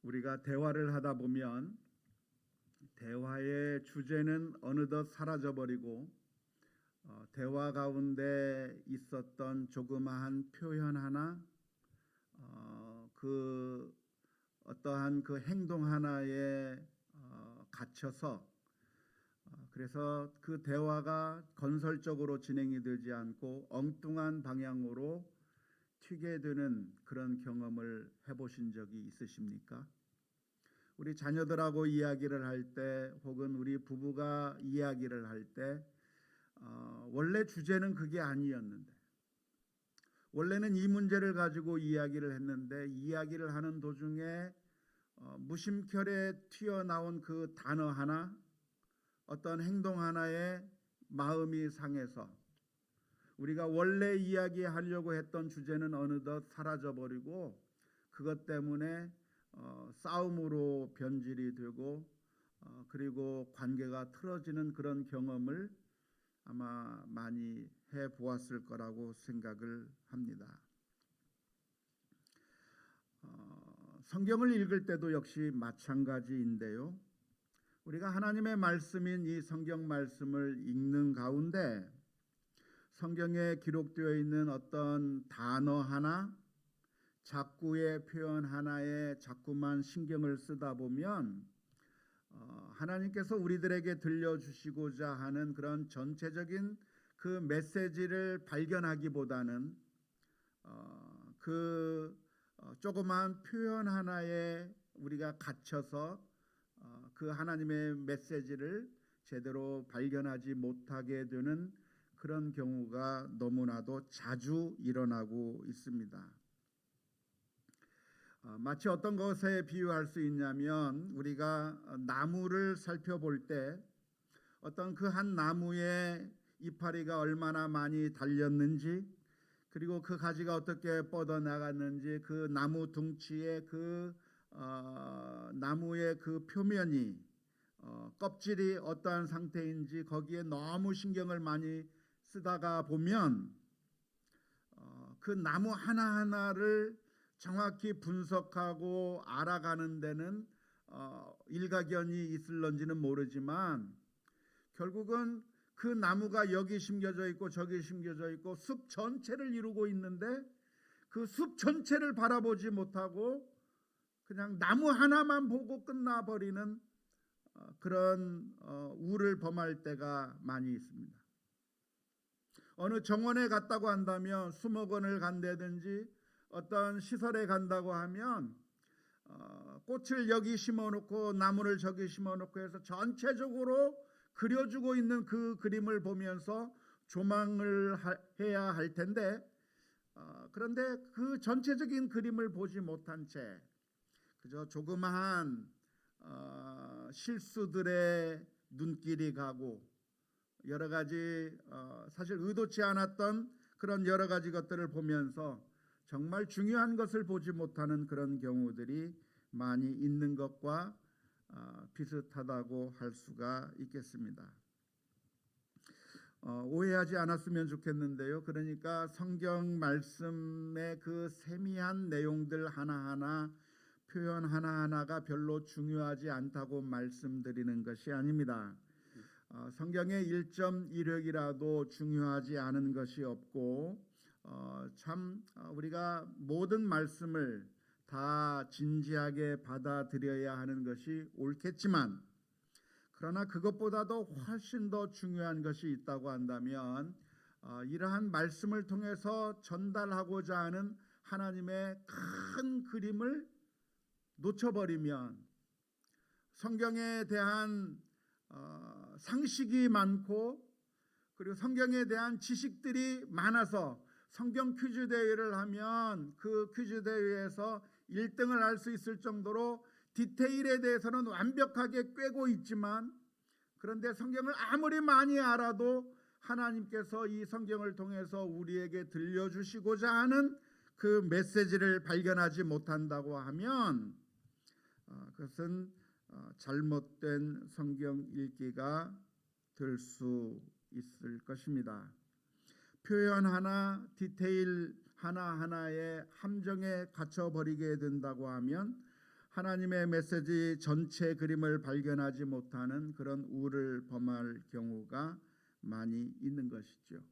우리가 대화를 하다 보면 대화의 주제는 어느덧 사라져버리고 대화 가운데 있었던 조그마한 표현 하나, 그 어떠한 그 행동 하나에 갇혀서 그래서 그 대화가 건설적으로 진행이 되지 않고 엉뚱한 방향으로 튀게 되는 그런 경험을 해보신 적이 있으십니까? 우리 자녀들하고 이야기를 할 때 혹은 우리 부부가 이야기를 할 때 원래 주제는 그게 아니었는데 원래는 이 문제를 가지고 이야기를 했는데 이야기를 하는 도중에 무심결에 튀어나온 그 단어 하나, 어떤 행동 하나에 마음이 상해서 우리가 원래 이야기하려고 했던 주제는 어느덧 사라져버리고 그것 때문에 싸움으로 변질이 되고 그리고 관계가 틀어지는 그런 경험을 아마 많이 해보았을 거라고 생각을 합니다. 성경을 읽을 때도 역시 마찬가지인데요. 우리가 하나님의 말씀인 이 성경 말씀을 읽는 가운데 성경에 기록되어 있는 어떤 단어 하나, 자꾸의 표현 하나에 자꾸만 신경을 쓰다 보면 하나님께서 우리들에게 들려주시고자 하는 그런 전체적인 그 메시지를 발견하기보다는 그 조그마한 표현 하나에 우리가 갇혀서 그 하나님의 메시지를 제대로 발견하지 못하게 되는 그런 경우가 너무나도 자주 일어나고 있습니다. 마치 어떤 것에 비유할 수 있냐면 우리가 나무를 살펴볼 때 어떤 그 한 나무에 이파리가 얼마나 많이 달렸는지 그리고 그 가지가 어떻게 뻗어나갔는지 그 나무 둥치의 그 나무의 그 표면이 껍질이 어떠한 상태인지 거기에 너무 신경을 많이 쓰다가 보면 그 나무 하나하나를 정확히 분석하고 알아가는 데는 일가견이 있을런지는 모르지만 결국은 그 나무가 여기 심겨져 있고 저기 심겨져 있고 숲 전체를 이루고 있는데 그 숲 전체를 바라보지 못하고 그냥 나무 하나만 보고 끝나버리는 그런 우를 범할 때가 많이 있습니다. 어느 정원에 갔다고 한다면 수목원을 간다든지 어떤 시설에 간다고 하면 꽃을 여기 심어놓고 나무를 저기 심어놓고 해서 전체적으로 그려주고 있는 그 그림을 보면서 조망을 해야 할 텐데 그런데 그 전체적인 그림을 보지 못한 채 그저 조그마한 실수들의 눈길이 가고 여러 가지 사실 의도치 않았던 그런 여러 가지 것들을 보면서 정말 중요한 것을 보지 못하는 그런 경우들이 많이 있는 것과 비슷하다고 할 수가 있겠습니다. 오해하지 않았으면 좋겠는데요. 그러니까 성경 말씀의 그 세미한 내용들 하나하나 표현 하나하나가 별로 중요하지 않다고 말씀드리는 것이 아닙니다. 성경의 1.1획이라도 중요하지 않은 것이 없고 참 우리가 모든 말씀을 다 진지하게 받아들여야 하는 것이 옳겠지만 그러나 그것보다도 훨씬 더 중요한 것이 있다고 한다면 이러한 말씀을 통해서 전달하고자 하는 하나님의 큰 그림을 놓쳐버리면 성경에 대한 상식이 많고 그리고 성경에 대한 지식들이 많아서 성경 퀴즈 대회를 하면 그 퀴즈 대회에서 1등을 할 수 있을 정도로 디테일에 대해서는 완벽하게 꿰고 있지만 그런데 성경을 아무리 많이 알아도 하나님께서 이 성경을 통해서 우리에게 들려주시고자 하는 그 메시지를 발견하지 못한다고 하면 그것은 잘못된 성경 읽기가 될 수 있을 것입니다. 표현 하나, 디테일 하나하나의 함정에 갇혀버리게 된다고 하면 하나님의 메시지 전체 그림을 발견하지 못하는 그런 우를 범할 경우가 많이 있는 것이죠.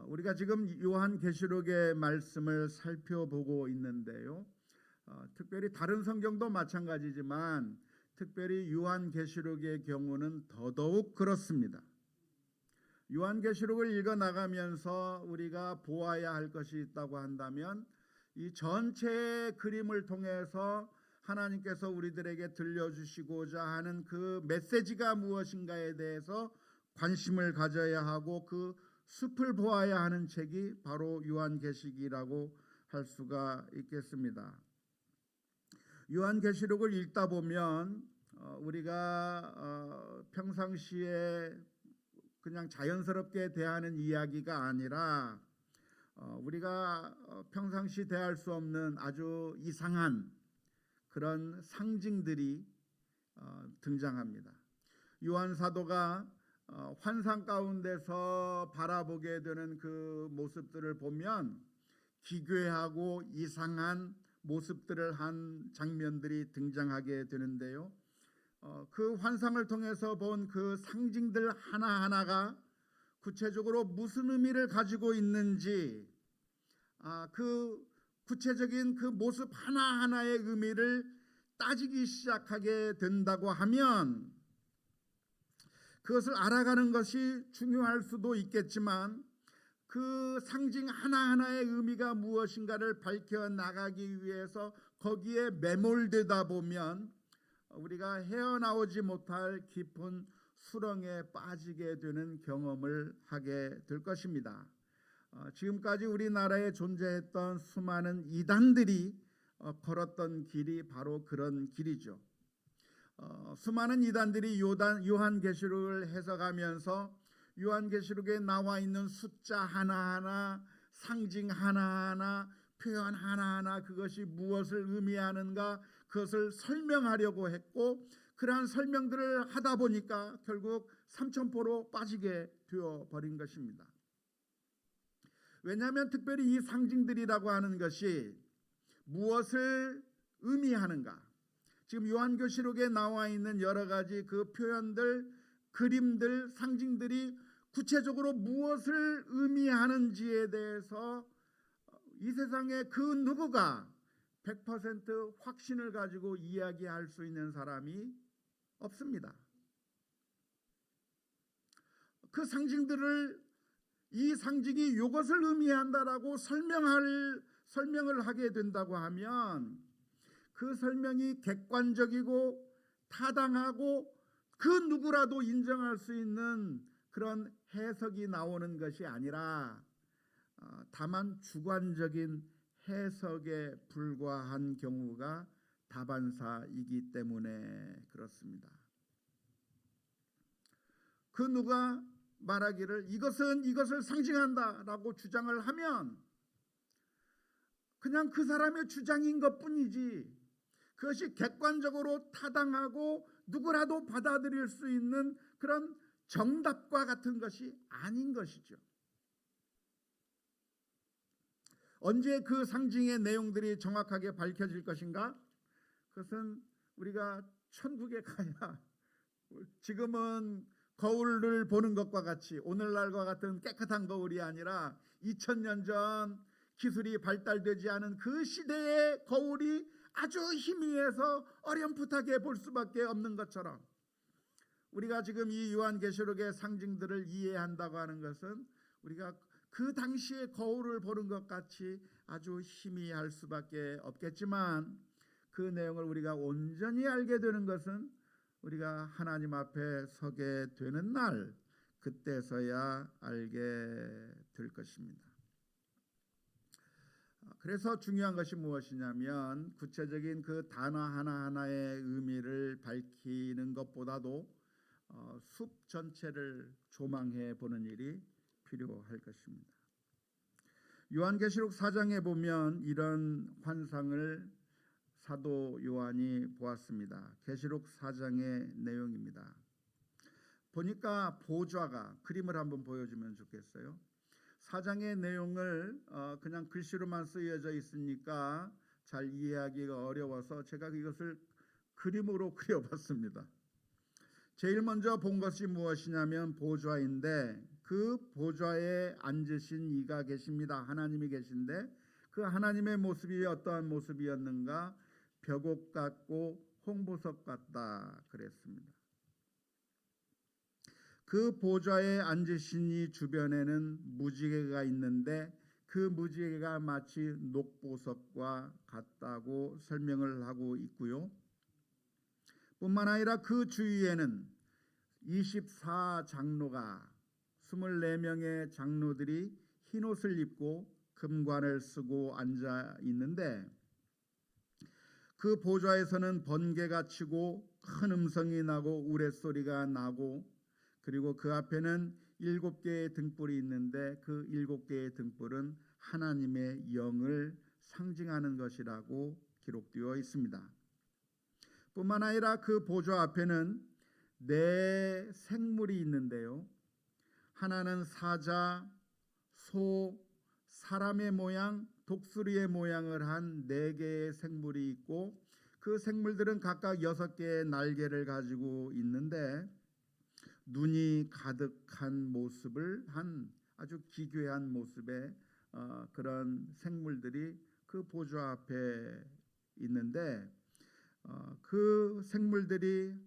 우리가 지금 요한계시록의 말씀을 살펴보고 있는데요. 특별히 다른 성경도 마찬가지지만 특별히 요한계시록의 경우는 더더욱 그렇습니다. 요한계시록을 읽어 나가면서 우리가 보아야 할 것이 있다고 한다면 이 전체의 그림을 통해서 하나님께서 우리들에게 들려주시고자 하는 그 메시지가 무엇인가에 대해서 관심을 가져야 하고 그 숲을 보아야 하는 책이 바로 요한계시록이라고 할 수가 있겠습니다. 요한계시록을 읽다 보면 우리가 평상시에 그냥 자연스럽게 대하는 이야기가 아니라 우리가 평상시 대할 수 없는 아주 이상한 그런 상징들이 등장합니다. 요한 사도가 환상 가운데서 바라보게 되는 그 모습들을 보면 기괴하고 이상한 모습들을 한 장면들이 등장하게 되는데요. 그 환상을 통해서 본 그 상징들 하나하나가 구체적으로 무슨 의미를 가지고 있는지 그 구체적인 그 모습 하나하나의 의미를 따지기 시작하게 된다고 하면 그것을 알아가는 것이 중요할 수도 있겠지만 그 상징 하나하나의 의미가 무엇인가를 밝혀나가기 위해서 거기에 매몰되다 보면 우리가 헤어나오지 못할 깊은 수렁에 빠지게 되는 경험을 하게 될 것입니다. 지금까지 우리나라에 존재했던 수많은 이단들이 걸었던 길이 바로 그런 길이죠. 수많은 이단들이 요한계시록을 해석하면서 요한계시록에 나와 있는 숫자 하나하나, 상징 하나하나, 표현 하나하나 그것이 무엇을 의미하는가 그것을 설명하려고 했고 그러한 설명들을 하다 보니까 결국 삼천포로 빠지게 되어버린 것입니다. 왜냐하면 특별히 이 상징들이라고 하는 것이 무엇을 의미하는가, 지금 요한계시록에 나와 있는 여러 가지 그 표현들, 그림들, 상징들이 구체적으로 무엇을 의미하는지에 대해서 이 세상에 그 누구가 100% 확신을 가지고 이야기할 수 있는 사람이 없습니다. 그 상징들을 이 상징이 이것을 의미한다라고 설명을 하게 된다고 하면 그 설명이 객관적이고 타당하고 그 누구라도 인정할 수 있는 그런 해석이 나오는 것이 아니라 다만 주관적인 해석에 불과한 경우가 다반사이기 때문에 그렇습니다. 그 누가 말하기를 이것을 상징한다라고 주장을 하면 그냥 그 사람의 주장인 것뿐이지 그것이 객관적으로 타당하고 누구라도 받아들일 수 있는 그런 정답과 같은 것이 아닌 것이죠. 언제 그 상징의 내용들이 정확하게 밝혀질 것인가? 그것은 우리가 천국에 가야, 지금은 거울을 보는 것과 같이 오늘날과 같은 깨끗한 거울이 아니라 2000년 전 기술이 발달되지 않은 그 시대의 거울이 아주 희미해서 어렴풋하게 볼 수밖에 없는 것처럼 우리가 지금 이 요한계시록의 상징들을 이해한다고 하는 것은 우리가 그 당시의 거울을 보는 것 같이 아주 희미할 수밖에 없겠지만 그 내용을 우리가 온전히 알게 되는 것은 우리가 하나님 앞에 서게 되는 날 그때서야 알게 될 것입니다. 그래서 중요한 것이 무엇이냐면 구체적인 그 단어 하나하나의 의미를 밝히는 것보다도 숲 전체를 조망해 보는 일이 필요할 것입니다. 요한계시록 4장에 보면 이런 환상을 사도 요한이 보았습니다. 계시록 4장의 내용입니다. 보니까 보좌가, 그림을 한번 보여주면 좋겠어요. 4장의 내용을 그냥 글씨로만 쓰여져 있으니까 잘 이해하기가 어려워서 제가 이것을 그림으로 그려봤습니다. 제일 먼저 본 것이 무엇이냐면 보좌인데, 그 보좌에 앉으신 이가 계십니다. 하나님이 계신데 그 하나님의 모습이 어떠한 모습이었는가? 벽옥 같고 홍보석 같다 그랬습니다. 그 보좌에 앉으신 이 주변에는 무지개가 있는데 그 무지개가 마치 녹보석과 같다고 설명을 하고 있고요. 뿐만 아니라 그 주위에는 24장로가 24명의 장로들이 흰옷을 입고 금관을 쓰고 앉아 있는데, 그 보좌에서는 번개가 치고 큰 음성이 나고 우레소리가 나고, 그리고 그 앞에는 7개의 등불이 있는데 그 7개의 등불은 하나님의 영을 상징하는 것이라고 기록되어 있습니다. 뿐만 아니라 그 보좌 앞에는 4 생물이 있는데요. 하나는 사자, 소, 사람의 모양, 독수리의 모양을 한 4개의 생물이 있고, 그 생물들은 각각 6개의 날개를 가지고 있는데 눈이 가득한 모습을 한 아주 기괴한 모습의 그런 생물들이 그 보좌 앞에 있는데, 그 생물들이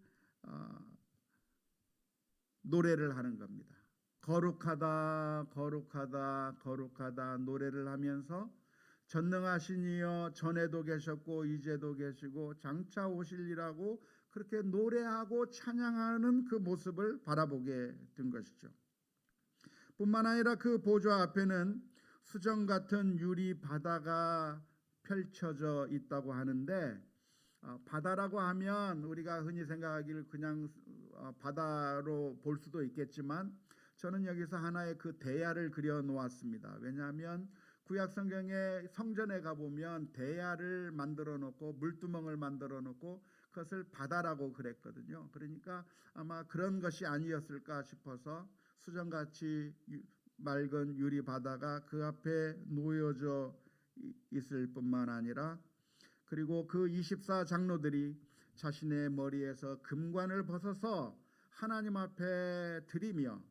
노래를 하는 겁니다. 거룩하다 거룩하다 거룩하다 노래를 하면서 전능하신 이여 전에도 계셨고 이제도 계시고 장차 오실이라고 그렇게 노래하고 찬양하는 그 모습을 바라보게 된 것이죠. 뿐만 아니라 그 보좌 앞에는 수정 같은 유리 바다가 펼쳐져 있다고 하는데, 바다라고 하면 우리가 흔히 생각하기를 그냥 바다로 볼 수도 있겠지만, 저는 여기서 하나의 그 대야를 그려 놓았습니다. 왜냐하면 구약 성경의 성전에 가보면 대야를 만들어 놓고 물두멍을 만들어 놓고 그것을 바다라고 그랬거든요. 그러니까 아마 그런 것이 아니었을까 싶어서 수정같이 맑은 유리 바다가 그 앞에 놓여져 있을 뿐만 아니라, 그리고 그 24장로들이 자신의 머리에서 금관을 벗어서 하나님 앞에 드리며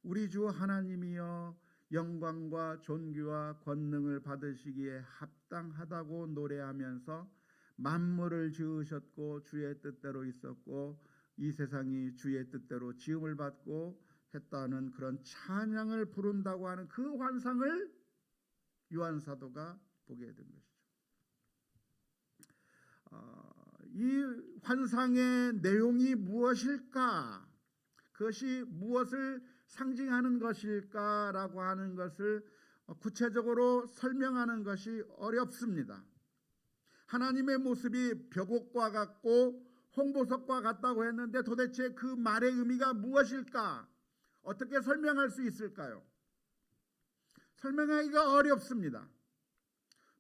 우리 주 하나님이여 영광과 존귀와 권능을 받으시기에 합당하다고 노래하면서 만물을 지으셨고 주의 뜻대로 있었고 이 세상이 주의 뜻대로 지음을 받고 했다는 그런 찬양을 부른다고 하는 그 환상을 요한 사도가 보게 된 것이죠. 이 환상의 내용이 무엇일까? 그것이 무엇을 상징하는 것일까라고 하는 것을 구체적으로 설명하는 것이 어렵습니다. 하나님의 모습이 벽옥과 같고 홍보석과 같다고 했는데 도대체 그 말의 의미가 무엇일까? 어떻게 설명할 수 있을까요? 설명하기가 어렵습니다.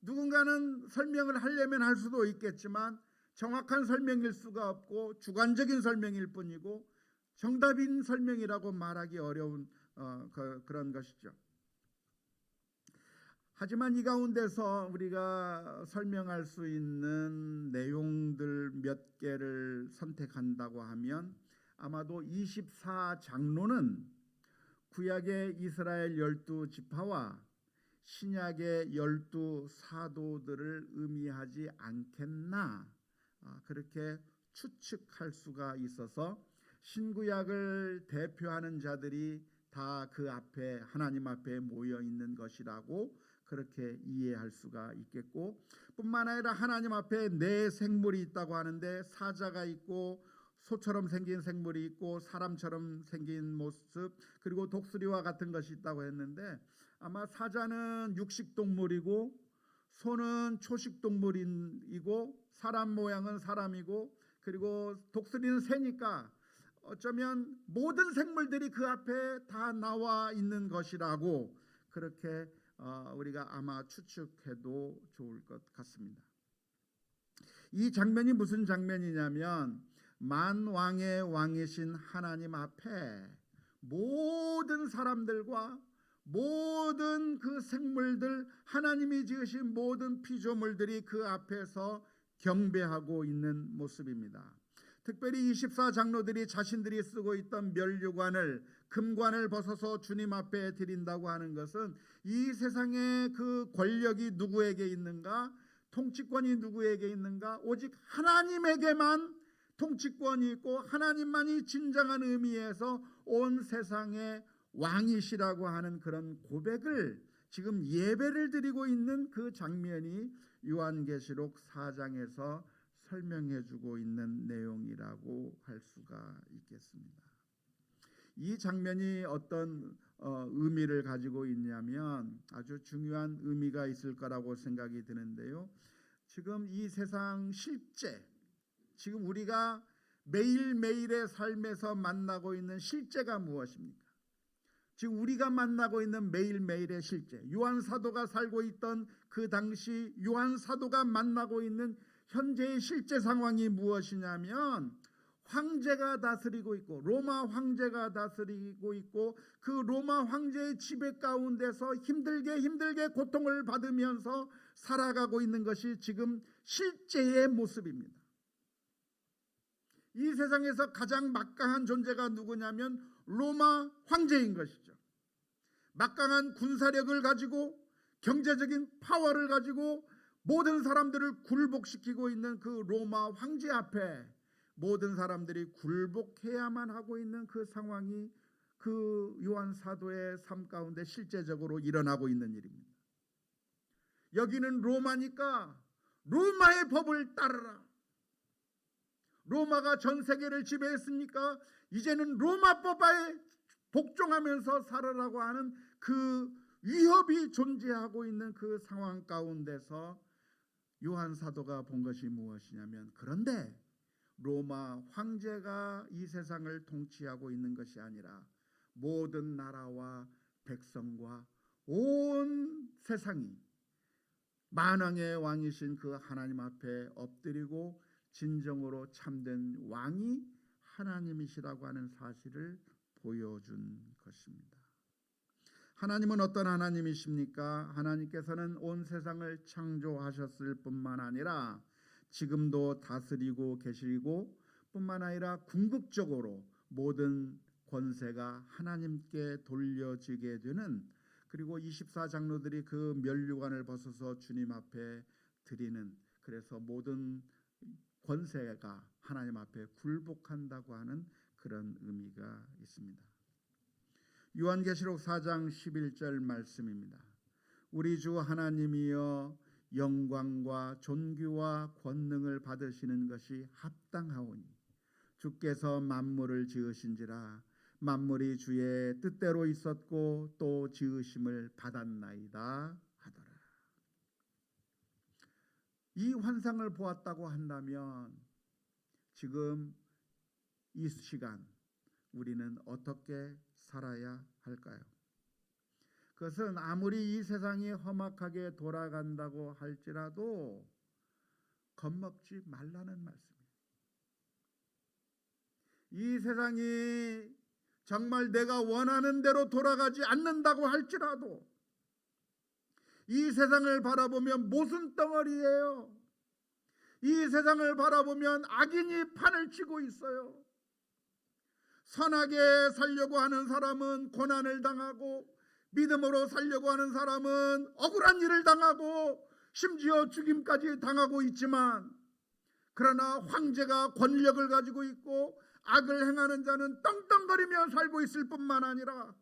누군가는 설명을 하려면 할 수도 있겠지만 정확한 설명일 수가 없고 주관적인 설명일 뿐이고 정답인 설명이라고 말하기 어려운 그런 것이죠. 하지만 이 가운데서 우리가 설명할 수 있는 내용들 몇 개를 선택한다고 하면 아마도 24장로는 구약의 이스라엘 12지파와 신약의 12사도들을 의미하지 않겠나, 그렇게 추측할 수가 있어서 신구약을 대표하는 자들이 다 그 앞에 하나님 앞에 모여 있는 것이라고 그렇게 이해할 수가 있겠고, 뿐만 아니라 하나님 앞에 4 생물이 있다고 하는데 사자가 있고 소처럼 생긴 생물이 있고 사람처럼 생긴 모습, 그리고 독수리와 같은 것이 있다고 했는데 아마 사자는 육식동물이고 소는 초식동물이고 사람 모양은 사람이고 그리고 독수리는 새니까 어쩌면 모든 생물들이 그 앞에 다 나와 있는 것이라고 그렇게 우리가 아마 추측해도 좋을 것 같습니다. 이 장면이 무슨 장면이냐면 만왕의 왕이신 하나님 앞에 모든 사람들과 모든 그 생물들, 하나님이 지으신 모든 피조물들이 그 앞에서 경배하고 있는 모습입니다. 특별히 24장로들이 자신들이 쓰고 있던 면류관을, 금관을 벗어서 주님 앞에 드린다고 하는 것은 이 세상에 그 권력이 누구에게 있는가, 통치권이 누구에게 있는가, 오직 하나님에게만 통치권이 있고 하나님만이 진정한 의미에서 온 세상의 왕이시라고 하는 그런 고백을, 지금 예배를 드리고 있는 그 장면이 요한계시록 4장에서 설명해 주고 있는 내용이라고 할 수가 있겠습니다. 이 장면이 어떤 의미를 가지고 있냐면 아주 중요한 의미가 있을 거라고 생각이 드는데요. 지금 이 세상 실제, 지금 우리가 매일매일의 삶에서 만나고 있는 실제가 무엇입니까? 지금 우리가 만나고 있는 매일매일의 실제, 요한 사도가 살고 있던 그 당시 요한 사도가 만나고 있는 현재의 실제 상황이 무엇이냐면, 황제가 다스리고 있고, 로마 황제가 다스리고 있고, 그 로마 황제의 지배 가운데서 힘들게 고통을 받으면서 살아가고 있는 것이 지금 실제의 모습입니다. 이 세상에서 가장 막강한 존재가 누구냐면 로마 황제인 것이죠. 막강한 군사력을 가지고 경제적인 파워를 가지고 모든 사람들을 굴복시키고 있는 그 로마 황제 앞에 모든 사람들이 굴복해야만 하고 있는 그 상황이 그 요한 사도의 삶 가운데 실제적으로 일어나고 있는 일입니다. 여기는 로마니까 로마의 법을 따르라. 로마가 전 세계를 지배했으니까 이제는 로마 법에 복종하면서 살아라고 하는 그 위협이 존재하고 있는 그 상황 가운데서 요한 사도가 본 것이 무엇이냐면, 그런데 로마 황제가 이 세상을 통치하고 있는 것이 아니라 모든 나라와 백성과 온 세상이 만왕의 왕이신 그 하나님 앞에 엎드리고 진정으로 참된 왕이 하나님이시라고 하는 사실을 보여준 것입니다. 하나님은 어떤 하나님이십니까? 하나님께서는 온 세상을 창조하셨을 뿐만 아니라 지금도 다스리고 계시고 뿐만 아니라 궁극적으로 모든 권세가 하나님께 돌려지게 되는, 그리고 24장로들이 그 면류관을 벗어서 주님 앞에 드리는, 그래서 모든 권세가 하나님 앞에 굴복한다고 하는 그런 의미가 있습니다. 요한계시록 4장 11절 말씀입니다. 우리 주 하나님이여 영광과 존귀와 권능을 받으시는 것이 합당하오니 주께서 만물을 지으신지라 만물이 주의 뜻대로 있었고 또 지으심을 받았나이다 하더라. 이 환상을 보았다고 한다면 지금 이 시간 우리는 어떻게 살아야 할까요? 그것은 아무리 이 세상이 험악하게 돌아간다고 할지라도 겁먹지 말라는 말씀이에요. 이 세상이 정말 내가 원하는 대로 돌아가지 않는다고 할지라도 이 세상을 바라보면 모순 덩어리예요. 이 세상을 바라보면 악인이 판을 치고 있어요. 선하게 살려고 하는 사람은 고난을 당하고, 믿음으로 살려고 하는 사람은 억울한 일을 당하고 심지어 죽임까지 당하고 있지만, 그러나 황제가 권력을 가지고 있고 악을 행하는 자는 떵떵거리며 살고 있을 뿐만 아니라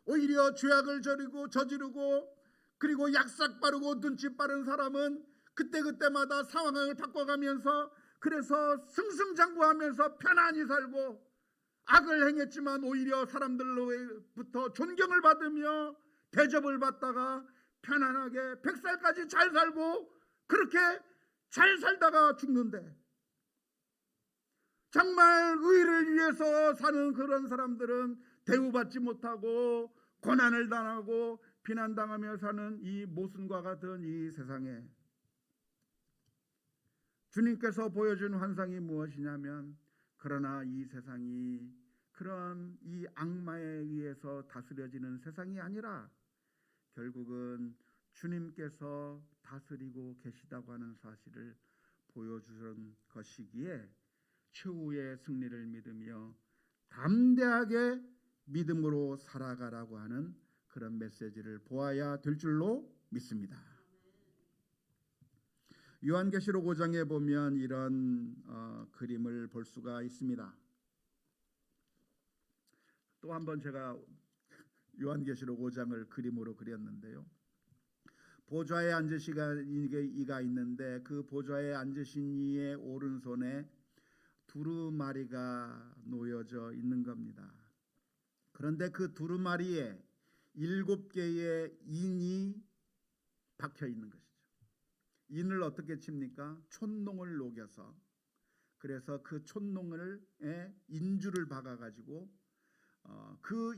오히려 죄악을 저지르고 그리고 약삭 빠르고 눈치 빠른 사람은 그때그때마다 상황을 바꿔가면서 그래서 승승장구하면서 편안히 살고, 악을 행했지만 오히려 사람들로부터 존경을 받으며 대접을 받다가 편안하게 100살까지 잘 살고 그렇게 잘 살다가 죽는데, 정말 의를 위해서 사는 그런 사람들은 대우받지 못하고 고난을 당하고 비난당하며 사는 이 모순과 같은 이 세상에 주님께서 보여준 환상이 무엇이냐면, 그러나 이 세상이 그런 이 악마에 의해서 다스려지는 세상이 아니라 결국은 주님께서 다스리고 계시다고 하는 사실을 보여주는 것이기에 최후의 승리를 믿으며 담대하게 믿음으로 살아가라고 하는 그런 메시지를 보아야 될 줄로 믿습니다. 요한계시록 5장에 보면 이런 그림을 볼 수가 있습니다. 또 한번 제가 요한계시록 5장을 그림으로 그렸는데요. 보좌에 앉으신 이가 있는데 그 보좌에 앉으신 이의 오른손에 두루마리가 놓여져 있는 겁니다. 그런데 그 두루마리에 7개의 인이 박혀 있는 것이죠. 인을 어떻게 칩니까? 촛농을 녹여서, 그래서 그 촛농을 인주를 박아가지고 그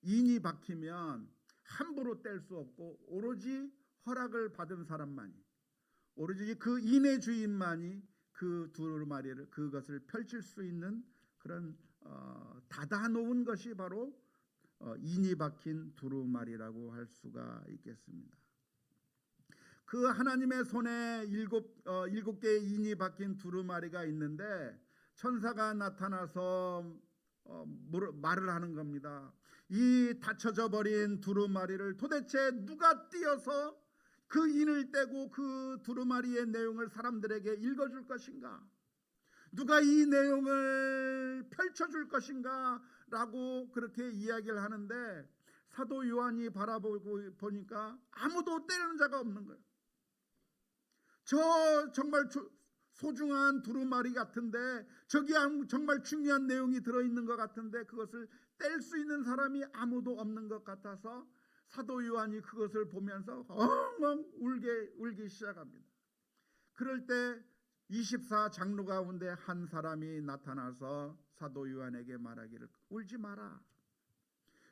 인이 박히면 함부로 뗄 수 없고 오로지 허락을 받은 사람만이, 오로지 그 인의 주인만이 그 두루마리를, 그것을 펼칠 수 있는 그런 닫아놓은 것이 바로 인이 박힌 두루마리라고 할 수가 있겠습니다. 그 하나님의 손에 7개의 인이 박힌 두루마리가 있는데 천사가 나타나서 말을 하는 겁니다. 이 닫혀져 버린 두루마리를 도대체 누가 띄어서 그 인을 떼고 그 두루마리의 내용을 사람들에게 읽어줄 것인가? 누가 이 내용을 펼쳐줄 것인가? 라고 그렇게 이야기를 하는데 사도 요한이 바라보고 보니까 아무도 떼는 자가 없는 거예요. 저 정말 소중한 두루마리 같은데, 저기 정말 중요한 내용이 들어있는 것 같은데 그것을 뗄 수 있는 사람이 아무도 없는 것 같아서 사도 요한이 그것을 보면서 엉엉 울기 시작합니다. 그럴 때 24장로 가운데 한 사람이 나타나서 사도 요한에게 말하기를, 울지 마라.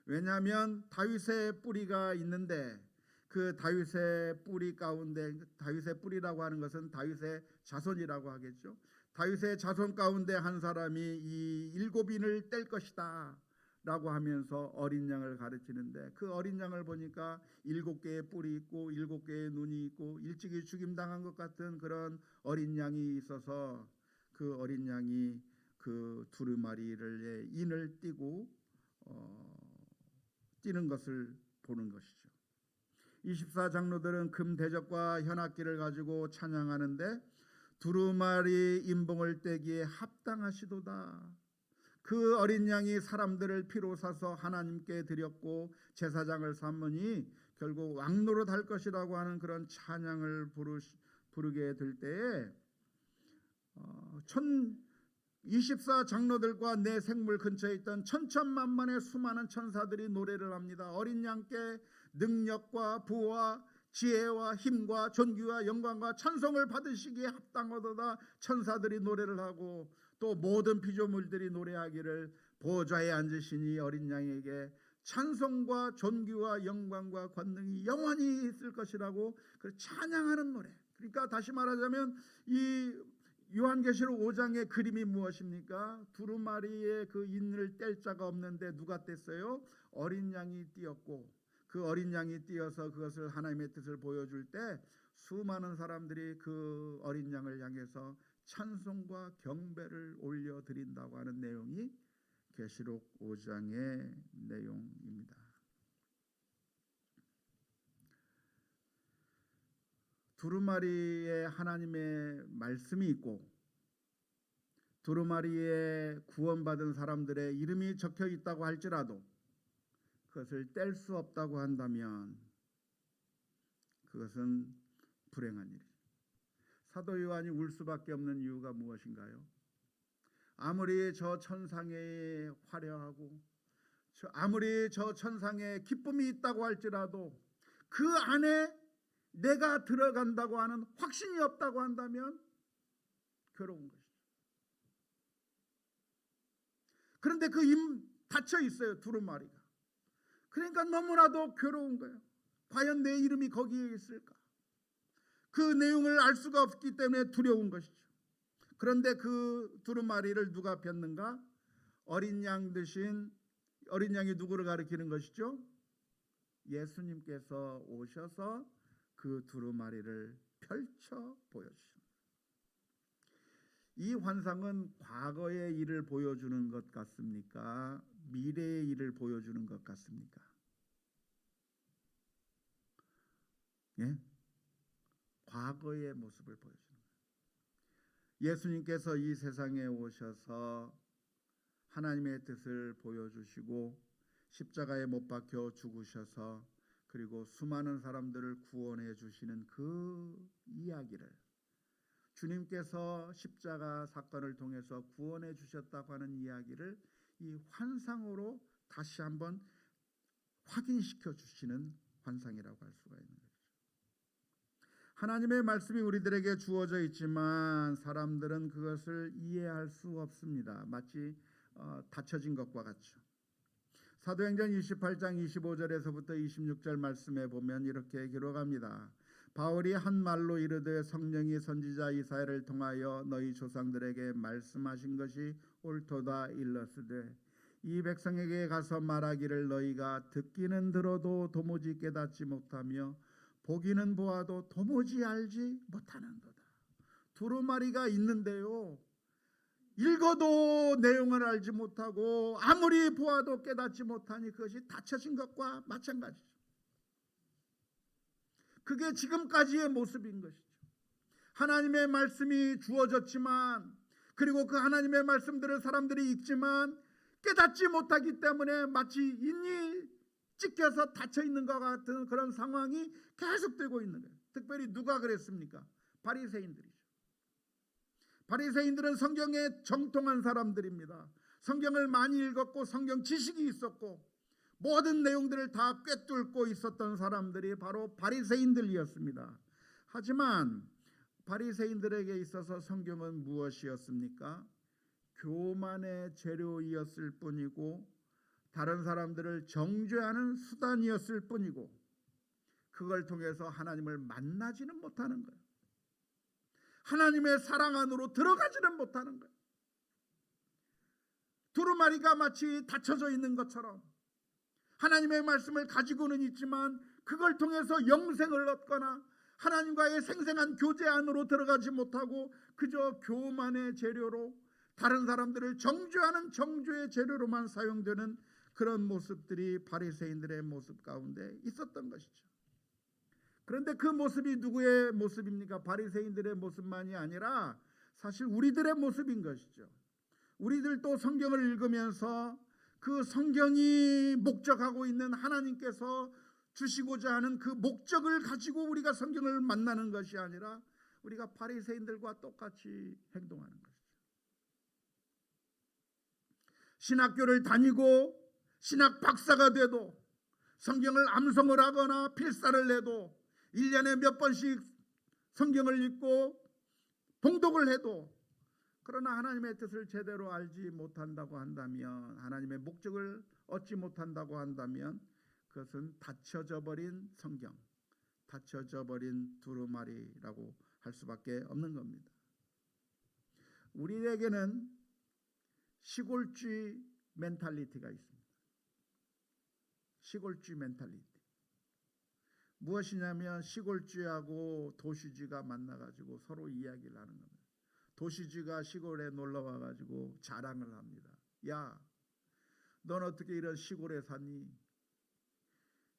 왜냐하면 다윗의 뿌리가 있는데 그 다윗의 뿌리 가운데, 다윗의 뿌리라고 하는 것은 다윗의 자손이라고 하겠죠. 다윗의 자손 가운데 한 사람이 이 7인을 뗄 것이다 라고 하면서 어린 양을 가르치는데, 그 어린 양을 보니까 7개의 뿔이 있고 7개의 눈이 있고 일찍이 죽임당한 것 같은 그런 어린 양이 있어서 그 어린 양이 그 두루마리를 인을 띄고 띄는 것을 보는 것이죠. 24장로들은 금 대접과 현악기를 가지고 찬양하는데 두루마리 인봉을 떼기에 합당하시도다. 그 어린 양이 사람들을 피로 사서 하나님께 드렸고 제사장을 삼으니 결국 왕노릇 할 것이라고 하는 그런 찬양을 부르게 될 때에 24장로들과 내 생물 근처에 있던 천천만만의 수많은 천사들이 노래를 합니다. 어린 양께 능력과 부와 지혜와 힘과 존귀와 영광과 찬송을 받으시기에 합당하도다. 천사들이 노래를 하고 또 모든 피조물들이 노래하기를, 보좌에 앉으시니 어린 양에게 찬송과 존귀와 영광과 권능이 영원히 있을 것이라고 찬양하는 노래. 그러니까 다시 말하자면 이 요한계시록 5장의 그림이 무엇입니까? 두루마리의 그 인을 뗄 자가 없는데 누가 뗐어요? 어린 양이 띄었고, 그 어린 양이 띄어서 그것을 하나님의 뜻을 보여줄 때 수많은 사람들이 그 어린 양을 향해서 찬송과 경배를 올려드린다고 하는 내용이 계시록 5장의 내용입니다. 두루마리에 하나님의 말씀이 있고 두루마리에 구원받은 사람들의 이름이 적혀 있다고 할지라도 그것을 뗄 수 없다고 한다면 그것은 불행한 일이죠. 사도 요한이 울 수밖에 없는 이유가 무엇인가요? 아무리 저 천상에 화려하고 아무리 저 천상에 기쁨이 있다고 할지라도 그 안에 내가 들어간다고 하는 확신이 없다고 한다면 괴로운 것이죠. 그런데 그 닫혀 있어요, 두루마리가. 그러니까 너무나도 괴로운 거예요. 과연 내 이름이 거기에 있을까? 그 내용을 알 수가 없기 때문에 두려운 것이죠. 그런데 그 두루마리를 누가 폈는가? 어린 양 대신 어린 양이 누구를 가리키는 것이죠? 예수님께서 오셔서 그 두루마리를 펼쳐 보여주십니다. 이 환상은 과거의 일을 보여주는 것 같습니까? 미래의 일을 보여주는 것 같습니까? 예? 과거의 모습을 보여주는 거예요. 예수님께서 이 세상에 오셔서 하나님의 뜻을 보여주시고 십자가에 못 박혀 죽으셔서 그리고 수많은 사람들을 구원해 주시는 그 이야기를 주님께서 십자가 사건을 통해서 구원해 주셨다고 하는 이야기를 이 환상으로 다시 한번 확인시켜 주시는 환상이라고 할 수가 있는 거죠. 하나님의 말씀이 우리들에게 주어져 있지만 사람들은 그것을 이해할 수 없습니다. 마치 닫혀진 것과 같죠. 사도행전 28장 25절에서부터 26절 말씀에 보면 이렇게 기록합니다. 바울이 한 말로 이르되 성령이 선지자 이사야를 통하여 너희 조상들에게 말씀하신 것이 옳도다 일렀으되 이 백성에게 가서 말하기를 너희가 듣기는 들어도 도무지 깨닫지 못하며 보기는 보아도 도무지 알지 못하는도다. 두루마리가 있는데요, 읽어도 내용을 알지 못하고 아무리 보아도 깨닫지 못하니 그것이 닫혀진 것과 마찬가지죠. 그게 지금까지의 모습인 것이죠. 하나님의 말씀이 주어졌지만 그리고 그 하나님의 말씀들을 사람들이 읽지만 깨닫지 못하기 때문에 마치 인이 찢겨서 닫혀있는 것 같은 그런 상황이 계속되고 있는 거예요. 특별히 누가 그랬습니까? 바리새인들이죠. 바리새인들은 성경에 정통한 사람들입니다. 성경을 많이 읽었고 성경 지식이 있었고 모든 내용들을 다 꿰뚫고 있었던 사람들이 바로 바리새인들이었습니다. 하지만 바리새인들에게 있어서 성경은 무엇이었습니까? 교만의 재료이었을 뿐이고 다른 사람들을 정죄하는 수단이었을 뿐이고 그걸 통해서 하나님을 만나지는 못하는 거예요. 하나님의 사랑 안으로 들어가지는 못하는 거예요. 두루마리가 마치 닫혀져 있는 것처럼 하나님의 말씀을 가지고는 있지만 그걸 통해서 영생을 얻거나 하나님과의 생생한 교제 안으로 들어가지 못하고 그저 교만의 재료로 다른 사람들을 정죄하는 정죄의 재료로만 사용되는 그런 모습들이 바리새인들의 모습 가운데 있었던 것이죠. 그런데 그 모습이 누구의 모습입니까? 바리새인들의 모습만이 아니라 사실 우리들의 모습인 것이죠. 우리들도 성경을 읽으면서 그 성경이 목적하고 있는 하나님께서 주시고자 하는 그 목적을 가지고 우리가 성경을 만나는 것이 아니라 우리가 바리새인들과 똑같이 행동하는 것이죠. 신학교를 다니고 신학 박사가 돼도 성경을 암송을 하거나 필사를 내도 1년에 몇 번씩 성경을 읽고 봉독을 해도 그러나 하나님의 뜻을 제대로 알지 못한다고 한다면 하나님의 목적을 얻지 못한다고 한다면 그것은 닫혀져 버린 성경, 닫혀져 버린 두루마리라고 할 수밖에 없는 겁니다. 우리에게는 시골주의 멘탈리티가 있습니다. 시골주의 멘탈리티. 무엇이냐면 시골주의하고 도시주의가 만나가지고 서로 이야기를 하는 겁니다. 도시주의가 시골에 놀러와가지고 자랑을 합니다. 야, 넌 어떻게 이런 시골에 사니?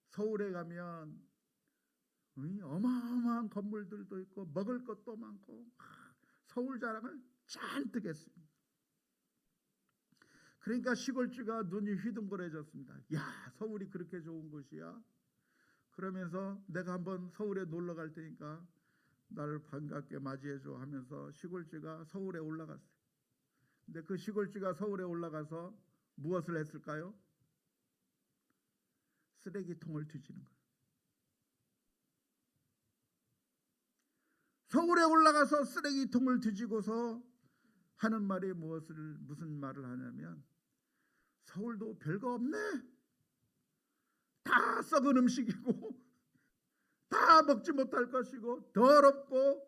서울에 가면 어마어마한 건물들도 있고 먹을 것도 많고 서울 자랑을 잔뜩 했습니다. 그러니까 시골주의가 눈이 휘둥그레졌습니다. 야, 서울이 그렇게 좋은 곳이야? 그러면서 내가 한번 서울에 놀러 갈 테니까 나를 반갑게 맞이해줘 하면서 시골주의가 서울에 올라갔어요. 근데 그 시골주의가 서울에 올라가서 무엇을 했을까요? 쓰레기통을 뒤지는 거예요. 서울에 올라가서 쓰레기통을 뒤지고서 하는 말이 무슨 말을 하냐면 서울도 별거 없네. 다 썩은 음식이고 다 먹지 못할 것이고 더럽고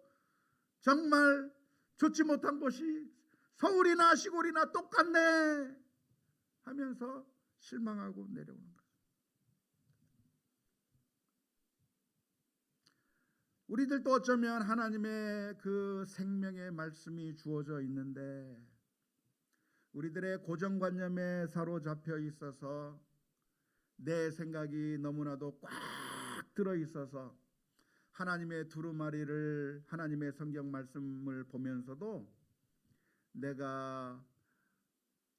정말 좋지 못한 곳이 서울이나 시골이나 똑같네. 하면서 실망하고 내려오는 거예요. 우리들도 어쩌면 하나님의 그 생명의 말씀이 주어져 있는데 우리들의 고정관념에 사로잡혀 있어서 내 생각이 너무나도 꽉 들어 있어서 하나님의 두루마리를, 하나님의 성경 말씀을 보면서도 내가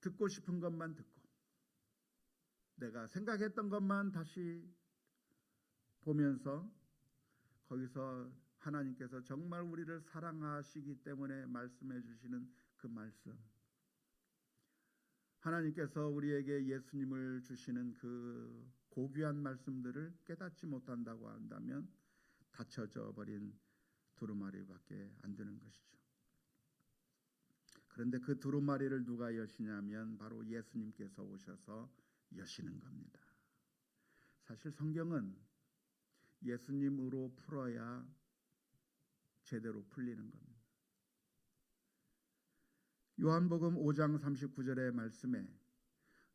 듣고 싶은 것만 듣고 내가 생각했던 것만 다시 보면서 거기서 하나님께서 정말 우리를 사랑하시기 때문에 말씀해 주시는 그 말씀, 하나님께서 우리에게 예수님을 주시는 그 고귀한 말씀들을 깨닫지 못한다고 한다면 닫혀져 버린 두루마리밖에 안 되는 것이죠. 그런데 그 두루마리를 누가 여시냐면 바로 예수님께서 오셔서 여시는 겁니다. 사실 성경은 예수님으로 풀어야 제대로 풀리는 겁니다. 요한복음 5장 39절의 말씀에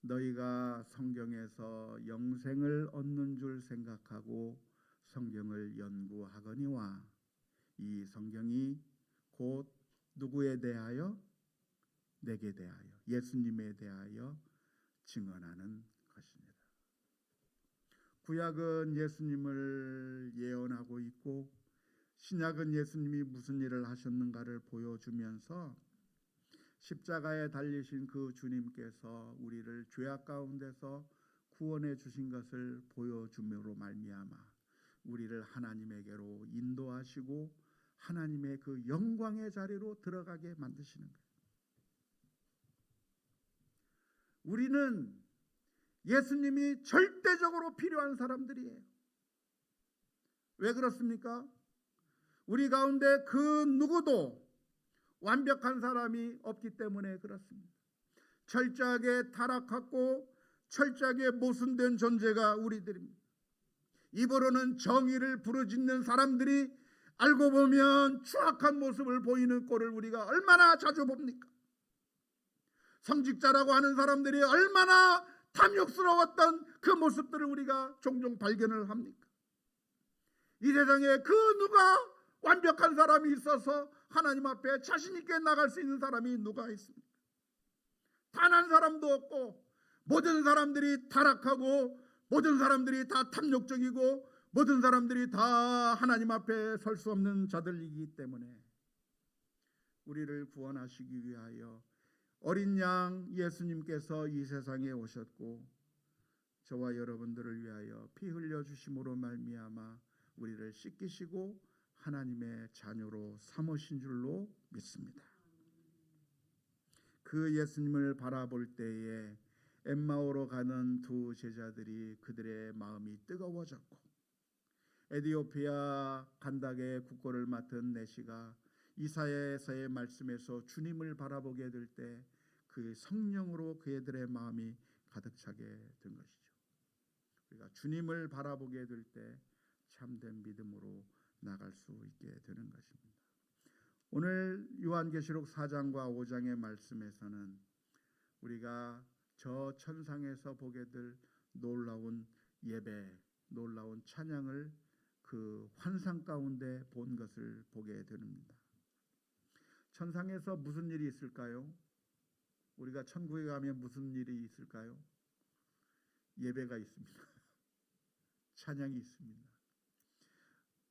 너희가 성경에서 영생을 얻는 줄 생각하고 성경을 연구하거니와 이 성경이 곧 누구에 대하여? 내게 대하여, 예수님에 대하여 증언하는 것입니다. 구약은 예수님을 예언하고 있고 신약은 예수님이 무슨 일을 하셨는가를 보여주면서 십자가에 달리신 그 주님께서 우리를 죄악 가운데서 구원해 주신 것을 보여줌으로 말미암아 우리를 하나님에게로 인도하시고 하나님의 그 영광의 자리로 들어가게 만드시는 거예요. 우리는 예수님이 절대적으로 필요한 사람들이에요. 왜 그렇습니까? 우리 가운데 그 누구도 완벽한 사람이 없기 때문에 그렇습니다. 철저하게 타락하고 철저하게 모순된 존재가 우리들입니다. 입으로는 정의를 부르짖는 사람들이 알고 보면 추악한 모습을 보이는 꼴을 우리가 얼마나 자주 봅니까? 성직자라고 하는 사람들이 얼마나 탐욕스러웠던 그 모습들을 우리가 종종 발견을 합니까? 이 세상에 그 누가 완벽한 사람이 있어서 하나님 앞에 자신 있게 나갈 수 있는 사람이 누가 있습니까? 단 한 사람도 없고 모든 사람들이 타락하고 모든 사람들이 다 탐욕적이고 모든 사람들이 다 하나님 앞에 설 수 없는 자들이기 때문에 우리를 구원하시기 위하여 어린 양 예수님께서 이 세상에 오셨고 저와 여러분들을 위하여 피 흘려 주심으로 말미암아 우리를 씻기시고 하나님의 자녀로 삼으신 줄로 믿습니다. 그 예수님을 바라볼 때에 엠마오로 가는 두 제자들이 그들의 마음이 뜨거워졌고 에디오피아 간닥의 국고를 맡은 내시가 이사야에서의 말씀에서 주님을 바라보게 될 때 그 성령으로 그들의 마음이 가득 차게 된 것이죠. 우리가 주님을 바라보게 될 때 참된 믿음으로 나갈 수 있게 되는 것입니다. 오늘 요한계시록 4장과 5장의 말씀에서는 우리가 저 천상에서 보게 될 놀라운 예배, 놀라운 찬양을 그 환상 가운데 본 것을 보게 됩니다. 천상에서 무슨 일이 있을까요? 우리가 천국에 가면 무슨 일이 있을까요? 예배가 있습니다. 찬양이 있습니다.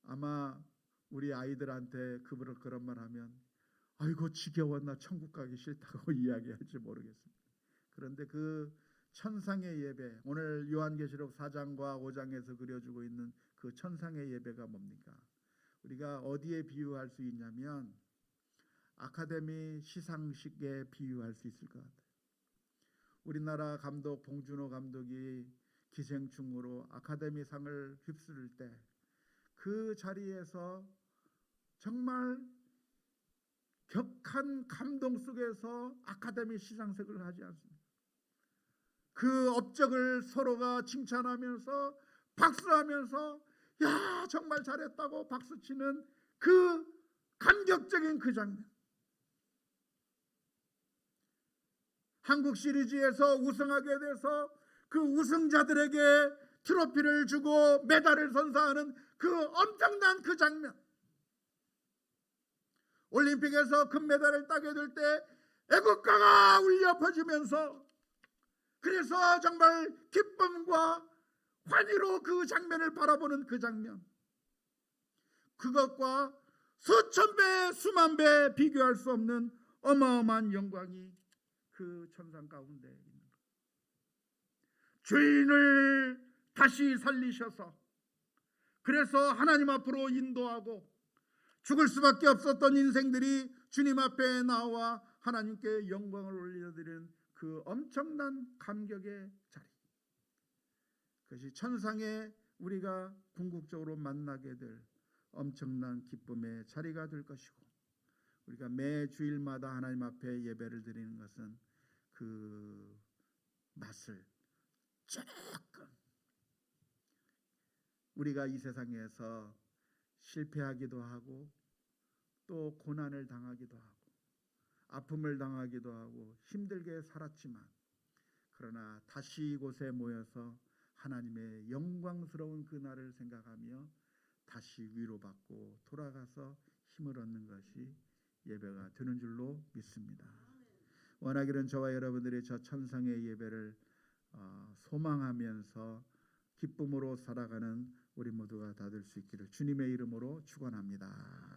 아마 우리 아이들한테 그런 말 하면 아이고 지겨워 나 천국 가기 싫다고 이야기할지 모르겠습니다. 그런데 그 천상의 예배, 오늘 요한계시록 4장과 5장에서 그려주고 있는 그 천상의 예배가 뭡니까? 우리가 어디에 비유할 수 있냐면 아카데미 시상식에 비유할 수 있을 것 같아요. 우리나라 감독 봉준호 감독이 기생충으로 아카데미상을 휩쓸 때 그 자리에서 정말 격한 감동 속에서 아카데미 시상식을 하지 않습니다. 그 업적을 서로가 칭찬하면서 박수하면서 야 정말 잘했다고 박수치는 그 감격적인 그 장면. 한국 시리즈에서 우승하게 돼서 그 우승자들에게 트로피를 주고 메달을 선사하는 그 엄청난 그 장면, 올림픽에서 금메달을 따게 될 때 애국가가 울려 퍼지면서, 그래서 정말 기쁨과 환희로 그 장면을 바라보는 그 장면, 그것과 수천 배 수만 배 비교할 수 없는 어마어마한 영광이 그 천상 가운데 있는 것. 죄인을 다시 살리셔서, 그래서 하나님 앞으로 인도하고 죽을 수밖에 없었던 인생들이 주님 앞에 나와 하나님께 영광을 올려드리는 그 엄청난 감격의 자리, 그것이 천상에 우리가 궁극적으로 만나게 될 엄청난 기쁨의 자리가 될 것이고, 우리가 매 주일마다 하나님 앞에 예배를 드리는 것은 그 맛을 조금, 우리가 이 세상에서 실패하기도 하고 또 고난을 당하기도 하고 아픔을 당하기도 하고 힘들게 살았지만, 그러나 다시 이곳에 모여서 하나님의 영광스러운 그 날을 생각하며 다시 위로받고 돌아가서 힘을 얻는 것이 예배가 되는 줄로 믿습니다. 원하기는 저와 여러분들이 저 천상의 예배를 소망하면서 기쁨으로 살아가는 우리 모두가 다 될 수 있기를 주님의 이름으로 축원합니다.